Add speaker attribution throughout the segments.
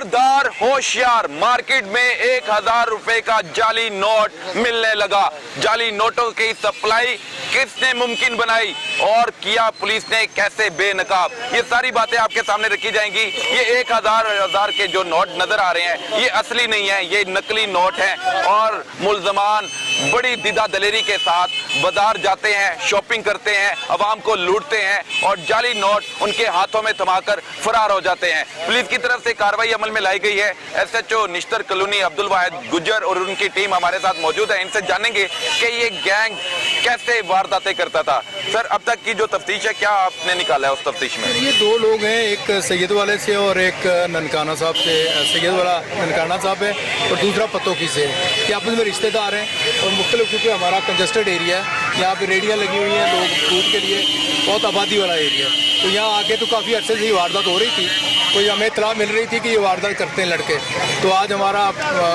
Speaker 1: खबरदार होशियार, मार्केट में 1000 रुपए का जाली नोट मिलने लगा। जाली नोटों की सप्लाई किसने मुमकिन बनाई और किया पुलिस ने कैसे बेनकाब, ये सारी बातें आपके सामने रखी जाएंगी। ये 1000 के जो नोट नजर आ रहे हैं ये असली नहीं है, ये नकली नोट हैं और मुल्जमान बड़ी दिदा दलेरी के साथ बाजार जाते हैं, शॉपिंग करते हैं, अवाम को लूटते हैं और जाली नोट उनके हाथों में थमाकर फरार हो जाते हैं। पुलिस की तरफ से कार्रवाई अमल में लाई गई है। एसएचओ निश्तर कॉलोनी अब्दुल वाहिद गुज्जर और उनकी टीम हमारे साथ मौजूद है। इनसे जानेंगे कि ये गैंग कैसे वारदातें करता था। सर, अब तक की जो तफ्तीश है क्या आपने निकाला है उस तफ्तीश में?
Speaker 2: ये दो लोग हैं, एक सैयद वाले से और एक ननकाना साहब से। सैयद वाला ननकाना साहब है और दूसरा पतोकी से, कि आपस में रिश्तेदार हैं और मुख्तलिफ, क्योंकि हमारा कंजस्टेड एरिया है, यहाँ पे रेडियाँ लगी हुई हैं लोग फूड के लिए, बहुत आबादी वाला एरिया है। तो यहाँ आके तो काफ़ी अर्से से ये वारदात हो रही थी, कोई हमें इतला मिल रही थी कि ये वारदात करते हैं लड़के। तो आज हमारा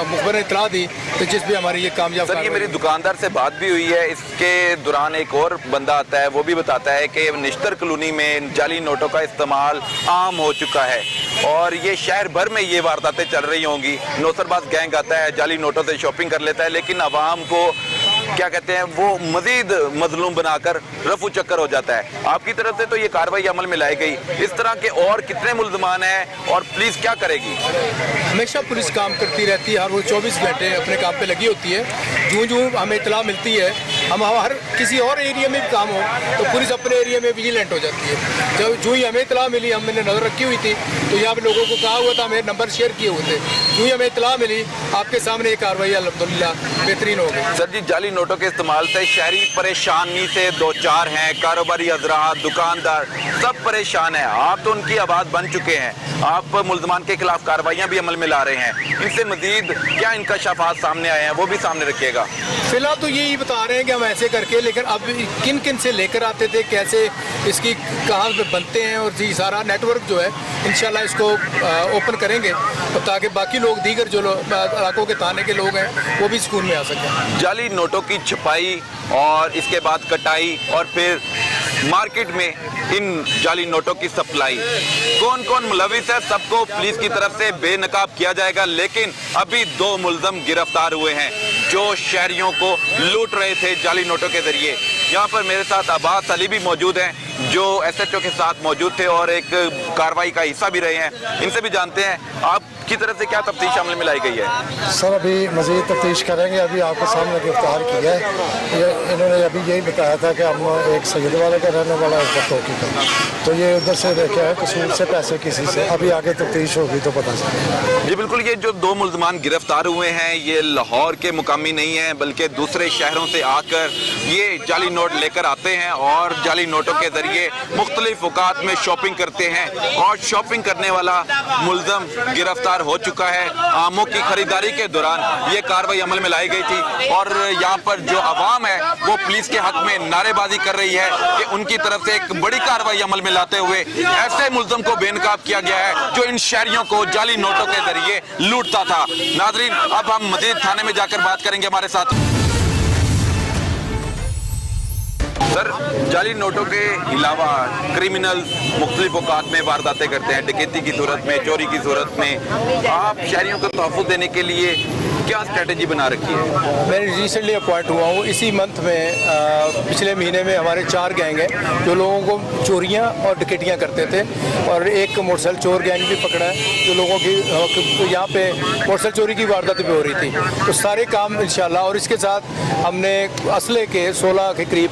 Speaker 2: मुखबर ने इतला दी तो जिस भी हमारी ये कामयाब।
Speaker 1: सर, ये मेरी दुकानदार से बात भी हुई है, इसके दौरान एक और बंदा आता है, वो भी बताता है कि निश्तर कॉलोनी में जाली नोटों का इस्तेमाल आम हो चुका है और ये शहर भर में ये वारदातें चल रही होंगी। नौसरबाज गैंग आता है, जाली नोटों से शॉपिंग कर लेता है, लेकिन आवाम को क्या कहते हैं वो मजीद मजलूम बनाकर रफू चक्कर हो जाता है। आपकी तरफ से तो ये कार्रवाई अमल में लाई गई, इस तरह के और कितने मुल्जमान हैं और पुलिस क्या करेगी?
Speaker 2: हमेशा पुलिस काम करती रहती है, हर वो 24 घंटे अपने काम पे लगी होती है। जूँ जूँ हमें इतला मिलती है, हम हर किसी और एरिया में भी काम हो तो पुलिस अपने एरिया में विजिलेंट हो जाती है। जब जूँ ही हमें इतला मिली, हमने नज़र रखी हुई थी तो यहाँ पे लोगों को कहा हुआ था, हमें नंबर शेयर किए हुए थे, जूँ ही हमें इतला मिली आपके सामने ये कार्रवाई अल्हम्दुलिल्लाह बेहतरीन हो गई।
Speaker 1: सर जी, जाली नोटों के इस्तेमाल से शहरी परेशानी से दो चार हैं, कारोबारी हजरात, दुकानदार सब परेशान हैं। आप तो उनकी आवाज़ बन चुके हैं, आप मुल्जमान के खिलाफ कार्रवाइयाँ भी अमल में ला रहे हैं। इनसे मजीद क्या इंकशाफात सामने आए हैं वो भी सामने रखिएगा।
Speaker 2: फिलहाल तो यही बता रहे हैं कि हम ऐसे करके, लेकिन अब किन किन से लेकर आते थे, कैसे इसकी कहाँ पे बनते हैं और जी सारा नेटवर्क जो है इंशाल्लाह इसको ओपन करेंगे तो ताकि बाकी लोग, दीगर जो इलाकों के थाने के लोग हैं वो भी सुकून में आ सकें।
Speaker 1: जाली नोटों की छपाई और इसके बाद कटाई और फिर मार्केट में इन जाली नोटों की सप्लाई, कौन कौन मुलविस है सबको पुलिस की तरफ से बेनकाब किया जाएगा। लेकिन अभी 2 मुल्जम गिरफ्तार हुए हैं जो शहरियों को लूट रहे थे जाली नोटों के जरिए। यहाँ पर मेरे साथ अब्बास अली भी मौजूद हैं जो एसएचओ के साथ मौजूद थे और एक कार्रवाई का हिस्सा भी रहे हैं। इनसे भी जानते हैं आपकी तरफ से क्या तफ्तीश अमल में लाई गई है।
Speaker 3: सर, अभी मज़ीद तफ्तीश करेंगे। अभी आपके सामने गिरफ्तार किया है, इन्होंने अभी यही बताया था कि हम एक सैयद वाले का रहने वाला, एक बतौकी का, तो ये उधर से देखे है कसूर से पैसे किसी से। अभी आगे तफ्तीश होगी तो पता चलेगा।
Speaker 1: जी बिल्कुल, ये जो 2 मुल्जमान गिरफ्तार हुए हैं ये लाहौर के मुकामी नहीं हैं बल्कि दूसरे शहरों से आकर ये जाली नोट लेकर आते हैं और जाली नोटों के जरिए मुख्तलिफ औकात में शॉपिंग करते हैं और शॉपिंग करने वाला मुल्जम गिरफ्तार हो चुका है। आमों की खरीदारी के दौरान ये कार्रवाई अमल में लाई गई थी और यहाँ पर जो आवाम है वो पुलिस के हक में नारेबाजी कर रही है कि उनकी तरफ से एक बड़ी कार्रवाई अमल में लाते हुए ऐसे मुल्जम को बेनकाब किया गया है जो इन शहरियों को जाली नोटों के जरिए लूटता था। नाजरीन, अब हम मजीद थाने में जाकर बात करेंगे हमारे साथ। सर, जाली नोटों के अलावा क्रिमिनल्स मुख्तलिफ औकात में वारदातें करते हैं, डकैती की सूरत में, चोरी की सूरत में। आप शहरियों को तहफ़्फ़ुज़ देने के लिए क्या स्ट्रेटजी बना रखी है?
Speaker 2: मैं रिसेंटली अपॉइंट हुआ हूँ। इसी मंथ में पिछले महीने में हमारे 4 गैंग हैं जो लोगों को चोरियाँ और डकैतियाँ करते थे और एक मोटरसाइकिल चोर गैंग भी पकड़ा है जो लोगों की यहाँ पे मोटरसाइकिल चोरी की वारदात भी हो रही थी। तो सारे काम इंशाल्लाह, और इसके साथ हमने असले के 16 के करीब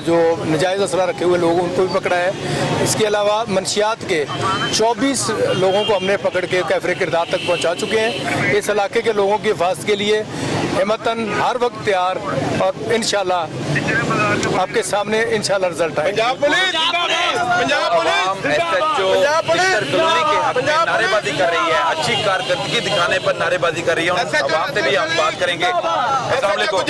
Speaker 2: जो नजायज़ असला रखे हुए लोग उनको भी पकड़ा है। इसके अलावा मनशियात के 24 लोगों को हमने पकड़ के कैफरे किरदार तक पहुँचा चुके हैं। इस इलाके के लोगों की हिफाजत के लिए हिम्मतन हर वक्त तैयार और इंशाल्लाह आपके सामने इंशाल्लाह रिजल्ट आएगा।
Speaker 1: Punjab police SHO Nishtar colony के हक में नारेबाजी कर रही है, अच्छी कारकर्दगी दिखाने पर नारेबाजी कर रही है। आवाम से भी हम बात करेंगे। अस्सलाम वालेकुम।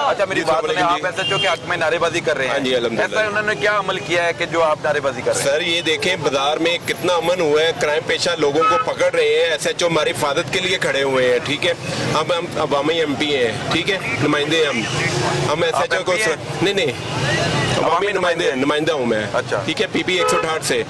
Speaker 1: अच्छा, मेरी बात सुनिए, आप एसएचओ के हक में नारेबाजी कर रहे हैं।
Speaker 4: जी अल्हम्दुलिल्लाह।
Speaker 1: ऐसा उन्होंने क्या अमल किया है कि जो आप नारेबाजी कर रहे हैं?
Speaker 4: सर, ये देखें बाजार में कितना अमन हुआ है, क्राइम पेशा लोगों को पकड़ रहे हैं, एसएचओ हमारी हिफाजत के लिए खड़े हुए हैं। ठीक है, अब हम अवामी एमपी हैं, ठीक है, नुमाइंदे हम एसएचओ को नहीं अवामी नुमाइंदा हूँ मैं।
Speaker 1: अच्छा,
Speaker 4: ठीक है, पीपी 168 से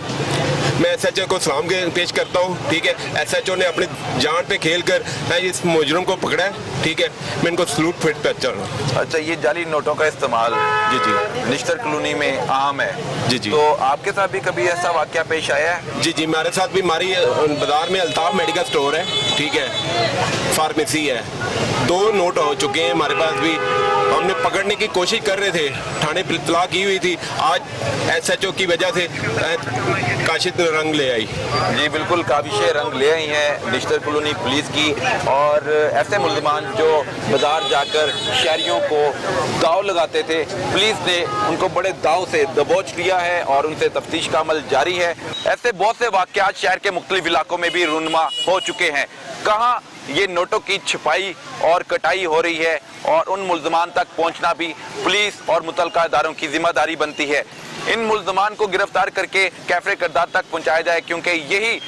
Speaker 4: मैं एसएचओ को सलाम पेश करता हूँ, ठीक है। एसएचओ ने अपनी जान पे खेल कर इस मुजरिम को पकड़ा है, ठीक है। मैं इनको सलूट फिट करता हूँ।
Speaker 1: अच्छा, ये जाली नोटों का इस्तेमाल
Speaker 4: जी
Speaker 1: निश्तर कॉलोनी में आम है।
Speaker 4: जी।
Speaker 1: तो आपके साथ भी कभी ऐसा वाकया पेश आया है?
Speaker 4: जी, हमारे साथ भी हमारी बाजार में अल्ताफ मेडिकल स्टोर है, ठीक है, फार्मेसी है। 2 नोट हो चुके हैं हमारे पास भी। हमने पकड़ने की कोशिश कर रहे थे, थाने पे इत्तला की हुई थी। आज एसएचओ की वजह से काशिद रंग ले आई।
Speaker 1: जी बिल्कुल, काबिशे रंग ले आई है निश्तर कॉलोनी पुलिस की। और ऐसे मुल्ज़मान जो बाजार जाकर शहरियों को दाव लगाते थे, पुलिस ने उनको बड़े दाव से दबोच लिया है और उनसे तफ्तीश का अमल जारी है। ऐसे बहुत से वाक़यात शहर के मुख्तलिफ इलाकों में भी रूनुमा हो चुके हैं। कहाँ ये नोटों की छिपाई और कटाई हो रही है और उन मुल्ज़मान तक पहुंचना भी पुलिस और मुतल्लिका इदारों की जिम्मेदारी बनती है। इन मुल्ज़मान को गिरफ्तार करके कैफरे किरदार तक पहुंचाया जाए, क्योंकि यही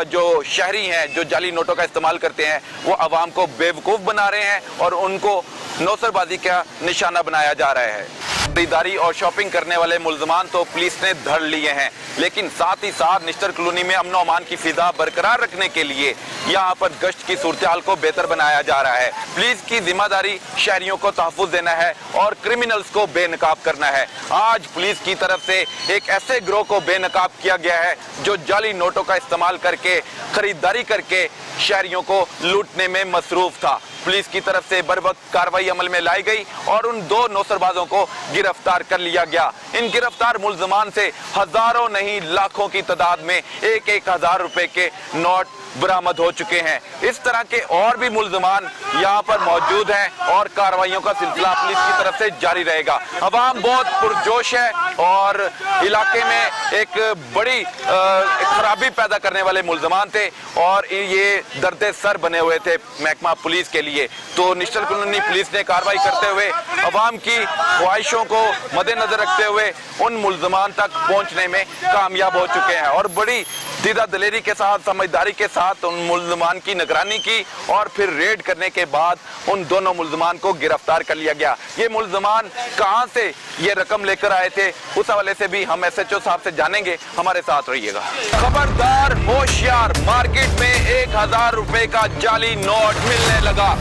Speaker 1: जो शहरी हैं जो जाली नोटों का इस्तेमाल करते हैं वो अवाम को बेवकूफ़ बना रहे हैं और उनको नौसरबाजी का निशाना बनाया जा रहा है। खरीदारी और शॉपिंग करने वाले मुल्ज़मान तो पुलिस ने धर लिए हैं, लेकिन साथ ही साथ निश्तर कॉलोनी में अमन अमान की फिजा बरकरार रखने के लिए यहाँ पर गश्त की सूरत हाल को बेहतर बनाया जा रहा है। पुलिस की जिम्मेदारी शहरियों को तहफ़्फ़ुज़ देना है और क्रिमिनल्स को बेनकाब करना है। आज पुलिस की तरफ से एक ऐसे गिरोह को बेनकाब किया गया है जो जाली नोटों का इस्तेमाल करके खरीदारी करके शहरियों को लूटने में मसरूफ था। पुलिस की तरफ से बर वक्त कार्रवाई अमल में लाई गई और उन 2 नौसरबाजों को गिरफ्तार कर लिया गया। इन गिरफ्तार मुल्ज़मान से हजारों नहीं लाखों की तादाद में 1-1 हज़ार रुपए के नोट बरामद हो चुके हैं। इस तरह के और भी मुल्ज़मान यहाँ पर मौजूद हैं और कार्रवाइयों का सिलसिला पुलिस की तरफ से जारी रहेगा। अवाम बहुत पुरजोश है और इलाके में एक बड़ी खराबी पैदा करने वाले मुल्ज़मान थे और ये दर्द सर बने हुए थे महकमा पुलिस के लिए। तो निश्तर कॉलोनी पुलिस ने कार्रवाई करते हुए अवाम की ख्वाहिशों को मद्देनजर रखते हुए उन मुल्ज़मान तक पहुँचने में कामयाब हो चुके हैं और बड़ी सीधा दलेरी के साथ, समझदारी के साथ उन मुल्ज़मान की निगरानी की और फिर रेड करने के बाद उन दोनों मुल्ज़मान को गिरफ्तार कर लिया गया। ये मुल्ज़मान कहां से ये रकम लेकर आए थे, उस हवाले से भी हम एसएचओ साहब से जानेंगे। हमारे साथ रहिएगा। खबरदार, होशियार, मार्केट में 1 हज़ार रुपए का जाली नोट मिलने लगा।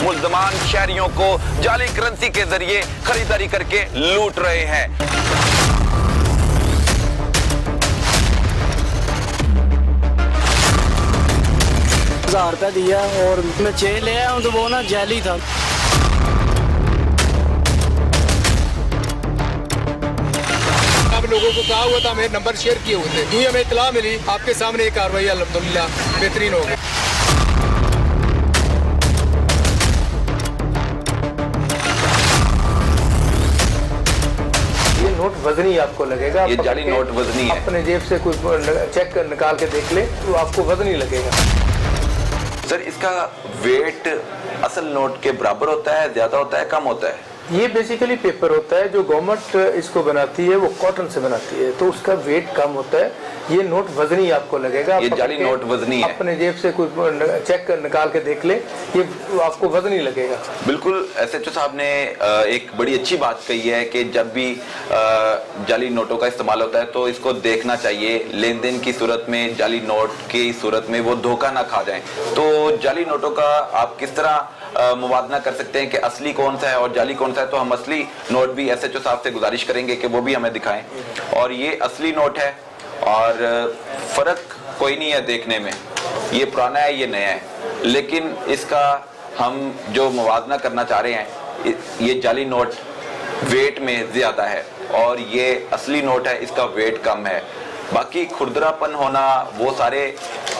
Speaker 1: मुल्ज़मान शहरियों को जाली करेंसी के जरिए खरीदारी करके लूट रहे हैं।
Speaker 5: 1000 रुपया दिया और मैं चेन ले आया हूँ तो वो ना जाली था।
Speaker 2: अब लोगों को कहा हुआ था, हमें नंबर शेयर किए हुए थे, यूँ हमें इत्तला मिली। आपके सामने ये कार्रवाई अल्हम्दुलिल्लाह बेहतरीन हो गई। नोट वजनी आपको लगेगा।
Speaker 1: ये जाली नोट वजनी है।
Speaker 2: अपने जेब से कुछ चेक निकाल के देख ले तो आपको वजनी लगेगा।
Speaker 1: सर, इसका वेट असल नोट के बराबर होता है, ज्यादा होता है, कम होता है?
Speaker 2: ये बेसिकली पेपर होता है जो गवर्नमेंट इसको बनाती है, वो कॉटन से बनाती है, तो उसका वेट कम होता है। ये नोट वजनी आपको लगेगा।
Speaker 1: ये जाली नोट वजनी है।
Speaker 2: अपने जेब से कुछ चेक निकाल के देख ले, ये आपको वजनी लगेगा।
Speaker 1: बिल्कुल, एसएचओ साहब ने एक बड़ी अच्छी बात कही है कि जब भी जाली नोटों का इस्तेमाल होता है तो इसको देखना चाहिए, लेन देन की सूरत में, जाली नोट की सूरत में वो धोखा ना खा जाएं। तो जाली नोटों का आप किस तरह मुवाजना कर सकते हैं कि असली कौन सा है और जाली कौन सा है? तो हम असली नोट भी एसएचओ साहब से गुजारिश करेंगे कि वो भी हमें दिखाएं। और ये असली नोट है और फर्क कोई नहीं है देखने में, ये पुराना है, ये नया है, लेकिन इसका हम जो मुवाजना करना चाह रहे हैं, ये जाली नोट वेट में ज्यादा है और ये असली नोट है, इसका वेट कम है। बाकी खुरदरापन होना, वो सारे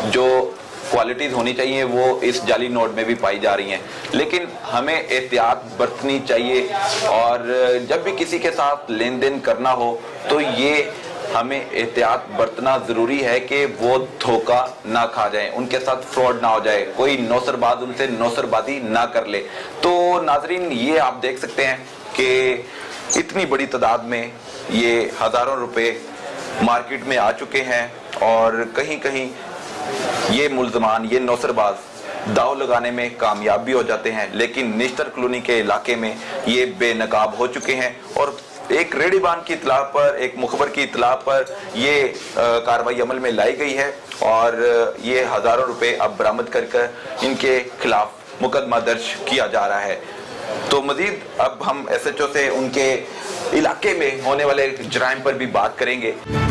Speaker 1: जो क्वालिटीज होनी चाहिए वो इस जाली नोट में भी पाई जा रही हैं, लेकिन हमें एहतियात बरतनी चाहिए और जब भी किसी के साथ लेन देन करना हो तो ये हमें एहतियात बरतना ज़रूरी है कि वो धोखा ना खा जाए, उनके साथ फ्रॉड ना हो जाए, कोई नौसरबाज उनसे नौसरबाजी ना कर ले। तो नाजरीन, ये आप देख सकते हैं कि इतनी बड़ी तादाद में ये हज़ारों रुपए मार्केट में आ चुके हैं और कहीं कहीं ये मुल्ज़मान, ये नौसरबाज दाव लगाने में कामयाब भी हो जाते हैं, लेकिन निश्तर कॉलोनी के इलाके में ये बेनकाब हो चुके हैं और एक रेडीबान की इतला पर, एक मुखबर की इतला पर ये कार्रवाई अमल में लाई गई है और ये हजारों रुपए अब बरामद कर इनके खिलाफ मुकदमा दर्ज किया जा रहा है। तो मजीद अब हम SHO से उनके इलाके में होने वाले जराइम पर भी बात करेंगे।